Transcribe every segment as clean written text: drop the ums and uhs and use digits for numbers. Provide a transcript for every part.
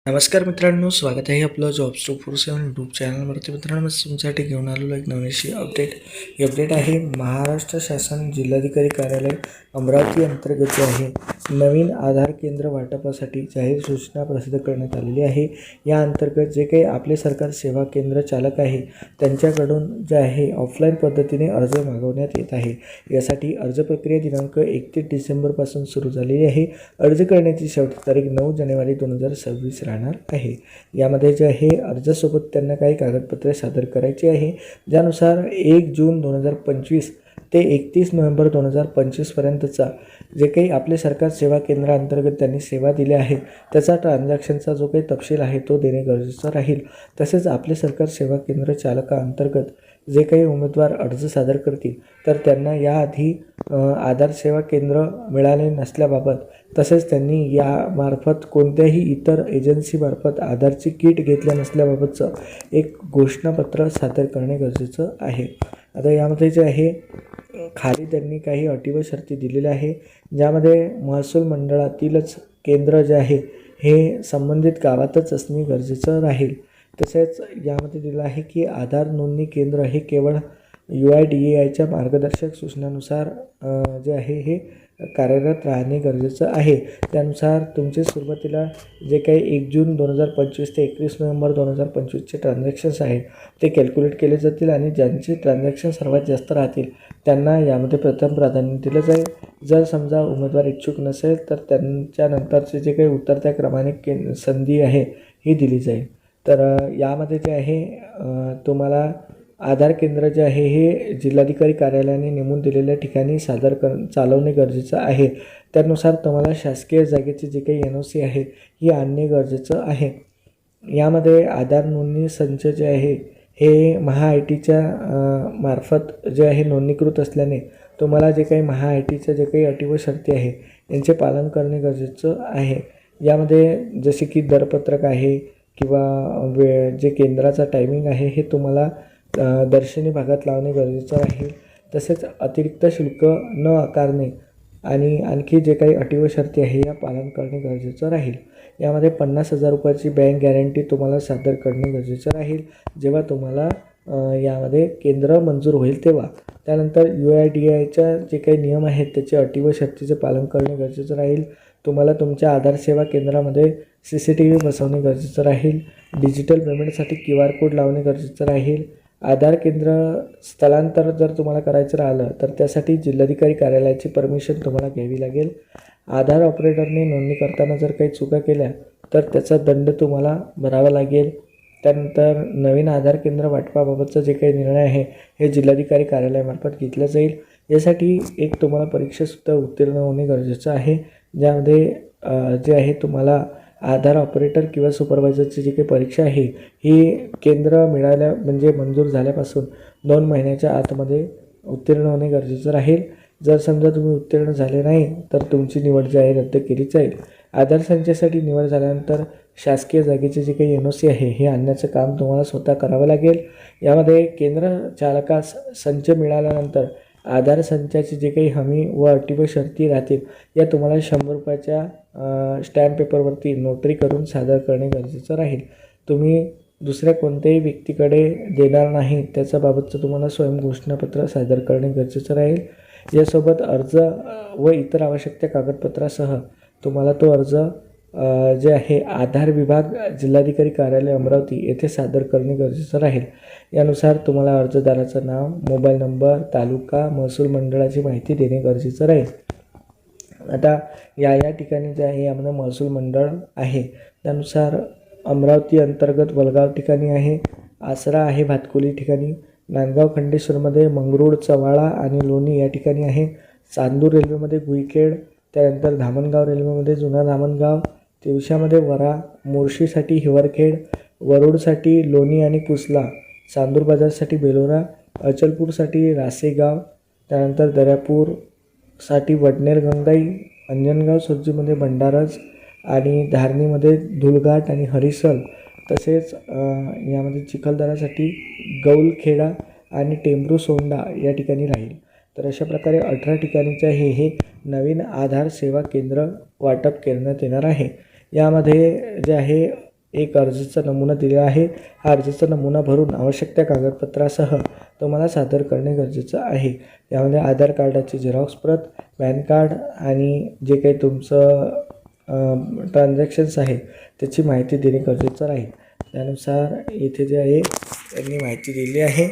नमस्कार मित्रांनो, स्वागत आहे आपलं जॉब्स 247 यूट्यूब चॅनलवरती. मित्रांनो, तुमच्यासाठी घेऊन आलेलो एक नवीनशी अपडेट. ही अपडेट आहे महाराष्ट्र शासन जिल्हाधिकारी कार्यालय अमरावती अंतर्गत जे आहे नवीन आधार केंद्र वाटपासाठी जाहीर सूचना प्रसिद्ध करण्यात आलेली आहे. या अंतर्गत जे काही आपले सरकार सेवा केंद्र चालक आहे त्यांच्याकडून जे आहे ऑफलाईन पद्धतीने अर्ज मागवण्यात येत आहे. यासाठी अर्ज प्रक्रिया दिनांक 31 डिसेंबरपासून सुरू झालेली आहे. अर्ज करण्याची शेवटची तारीख 9 जानेवारी 2026 राहणार आहे. यामध्ये जे आहे अर्जासोबत त्यांना काही कागदपत्रे सादर करायची आहे, ज्यानुसार 1 जून 2025 ते 31 नोव्हेंबर 2025 पर्यंतचा जे काही आपले सरकार सेवा केंद्राअंतर्गत त्यांनी सेवा दिल्या आहे त्याचा ट्रान्झॅक्शनचा जो काही तपशील आहे तो देणे गरजेचं राहील. तसेच आपले सरकार सेवा केंद्र चालकाअंतर्गत जे काही उमेदवार अर्ज सादर करतील तर त्यांना याआधी आधार सेवा केंद्र मिळाले नसल्याबाबत तसेच त्यांनी यामार्फत कोणत्याही इतर एजन्सीमार्फत आधारची किट घेतल्या नसल्याबाबतचं एक घोषणापत्र सादर करणे गरजेचं आहे. आता यामध्ये जे आहे खाली त्यांनी काही अटी व शर्ती दिलेल्या आहे, ज्यामध्ये महसूल मंडळातीलच केंद्र जे आहे हे संबंधित गावातच असणे गरजेचं राहील. तसेच यामध्ये दिलं आहे की आधार नोंदणी केंद्र हे केवळ UIDAIच्या मार्गदर्शक सूचनानुसार जे आहे हे कार्यरत राहणे गरजेचं आहे. त्यानुसार तुमचे सुरुवातीला जे काही 1 जून 2025 ते 31 नोव्हेंबर 2025चे ट्रान्झॅक्शन्स आहेत ते कॅल्क्युलेट केले जातील आणि ज्यांचे ट्रान्झॅक्शन सर्वात जास्त राहतील त्यांना यामध्ये प्रथम प्राधान्य दिलं जाईल. जर समजा उमेदवार इच्छुक नसेल तर त्यांच्यानंतरचे जे काही उतरत्या क्रमाने संधी आहे ही दिली जाईल. तर यामध्ये जे आहे तुम्हाला आधार केंद्र जे आहे हे जिल्हाधिकारी कार्यालयाने नेमून दिलेल्या ठिकाणी चालवणे गरजेचं आहे. त्यानुसार तुम्हाला शासकीय जागेची जे काही NOC आहे ही आणणे गरजेचं आहे. यामध्ये आधार नोंदणी संच जे आहे हे MHAITच्या मार्फत जे आहे नोंदणीकृत असल्याने तुम्हाला जे काही MHAITच्या जे काही अटी व शर्ती आहे यांचे पालन करणे गरजेचं आहे. यामध्ये जसे की दरपत्रक आहे किंवा जे केंद्राचा टायमिंग आहे हे तुम्हाला दर्शनी भागात लावणे गरजेचं राहील. तसेच अतिरिक्त शुल्क न आकारणे आणि आणखी जे काही अटी व शर्ती आहे या पालन करणे गरजेचं राहील. यामध्ये 50,000 रुपयाची बँक गॅरंटी तुम्हाला सादर करणे गरजेचं राहील जेव्हा तुम्हाला यामध्ये केंद्र मंजूर होईल तेव्हा. त्यानंतर UIDAIच्या जे काही नियम आहेत त्याचे अटी व शर्तीचे पालन करणे गरजेचं राहील. तुम्हाला तुमच्या आधार सेवा केंद्रामध्ये CCTV बसवणे गरजेचं राहील. डिजिटल पेमेंटसाठी QR कोड लावणे गरजेचं राहील. आधार केंद्र स्थलांतर जर तुम्हाला करायचं राहिलं तर त्यासाठी जिल्हाधिकारी कार्यालयाची परमिशन तुम्हाला घ्यावी लागेल. आधार ऑपरेटरने नोंदणी करताना जर काही चुका केल्या तर त्याचा दंड तुम्हाला भरावा लागेल. त्यानंतर नवीन आधार केंद्र वाटपाबाबतचा जे काही निर्णय आहे हे जिल्हाधिकारी कार्यालयामार्फत घेतला जाईल. यासाठी एक तुम्हाला परीक्षासुद्धा उत्तीर्ण होणे गरजेचं आहे, ज्यामध्ये जे आहे तुम्हाला आधार ऑपरेटर किंवा सुपरवायझरची जी काही परीक्षा आहे ही केंद्र म्हणजे मंजूर झाल्यापासून 2 महिन्याच्या आतमध्ये उत्तीर्ण होणे गरजेचं राहील. जर समजा तुम्ही उत्तीर्ण झाले नाही तर तुमची निवड जी आहे रद्द केली जाईल. आधार संचासाठी निवड झाल्यानंतर शासकीय जागेचे जे काही NOC आहे हे आणण्याचं काम तुम्हाला स्वतः करावं लागेल. यामध्ये केंद्र चालकास संच मिळाल्यानंतर आधार संचाची जे काही हमी व अटी व शर्ती राहतील या तुम्हाला 100 रुपयाच्या स्टॅम्प पेपरवरती नोटरी करून सादर करणे गरजेचं राहील. तुम्ही दुसऱ्या कोणत्याही व्यक्तीकडे देणार नाही त्याच्याबाबतचं तुम्हाला स्वयं घोषणापत्र सादर करणे गरजेचं राहील. यासोबत अर्ज व इतर आवश्यक त्या कागदपत्रासह तुम्हाला तो अर्ज जे आहे आधार विभाग जिल्हाधिकारी कार्यालय अमरावती येथे सादर करणे गरजेचं राहील. यानुसार तुम्हाला अर्जदाराचं नाव, मोबाईल नंबर, तालुका, महसूल मंडळाची माहिती देणे गरजेचं राहील. आता या ठिकाणी जे आहे यामध्ये महसूल मंडळ आहे त्यानुसार अमरावती अंतर्गत वलगाव ठिकाणी आहे, आसरा आहे भातकुली ठिकाणी, नांदगाव खंडेश्वरमध्ये मंगरूळ, चव्हाळा आणि लोणी या ठिकाणी आहे, चांदूर रेल्वेमध्ये गुईखेड, त्यानंतर धामणगाव रेल्वेमध्ये जुना धामणगाव, तिवशामध्ये वरा, मोर्शीसाठी हिवरखेड, वरुडसाठी लोणी आणि कुसला, चांदूर बाजारसाठी बेलोरा, अचलपूरसाठी रासेगाव, त्यानंतर दर्यापूरसाठी वडनेर गंगाई, अंजनगाव सुर्जीमध्ये भंडारज आणि धारणीमध्ये धुलघाट आणि हरिसल. तसेच यामध्ये चिखलदरासाठी गौलखेडा आणि टेंभरू सोंडा या ठिकाणी राहील. तर अशा प्रकारे 18 ठिकाणीचे हे नवीन आधार सेवा केंद्र वाटप करण्यात येणार आहे. यामध्ये जे आहे एक अर्जाचा नमुना दिला आहे. हा अर्जाचा नमुना भरून आवश्यक त्या कागदपत्रासह तुम्हाला सादर करणे गरजेचं आहे. यामध्ये आधार कार्डाची झेरॉक्स प्रत, पॅन कार्ड आणि जे काही तुमचं ट्रान्झॅक्शन्स आहे त्याची माहिती देणे गरजेचं राहील. त्यानुसार इथे जे आहे त्यांनी माहिती दिली आहे.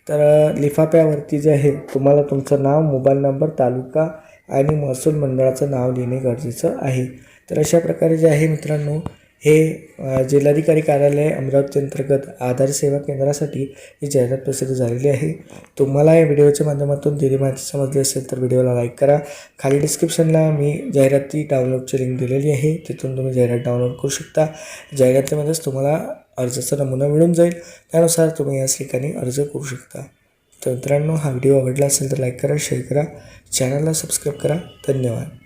तर लिफाफ्यावरती जे आहे तुम्हाला तुमचं नाव, मोबाईल नंबर, तालुका आणि महसूल मंडळाचं नाव लिहिणे गरजेचं आहे. तर अशा प्रकारे जे आहे मित्रांनो हे जिल्हाधिकारी कार्यालय अमरावती अंतर्गत आधार सेवा केंद्रासाठी ही जाहिरात प्रसिद्ध झालेली आहे. तुम्हाला या व्हिडिओच्या माध्यमातून दिलेली माहिती समजली असेल तर व्हिडिओला लाईक करा. खाली डिस्क्रिप्शनला मी जाहिराती डाउनलोडची लिंक दिलेली आहे, तिथून तुम्ही जाहिरात डाउनलोड करू शकता. जाहिरातीमध्येच तुम्हाला अर्जाचा नमुना मिळून जाईल. त्यानुसार तुम्ही याच ठिकाणी अर्ज करू शकता. तर मित्रांनो हा व्हिडिओ आवडला असेल तर लाईक करा, शेअर करा, चॅनलला सबस्क्राईब करा. धन्यवाद.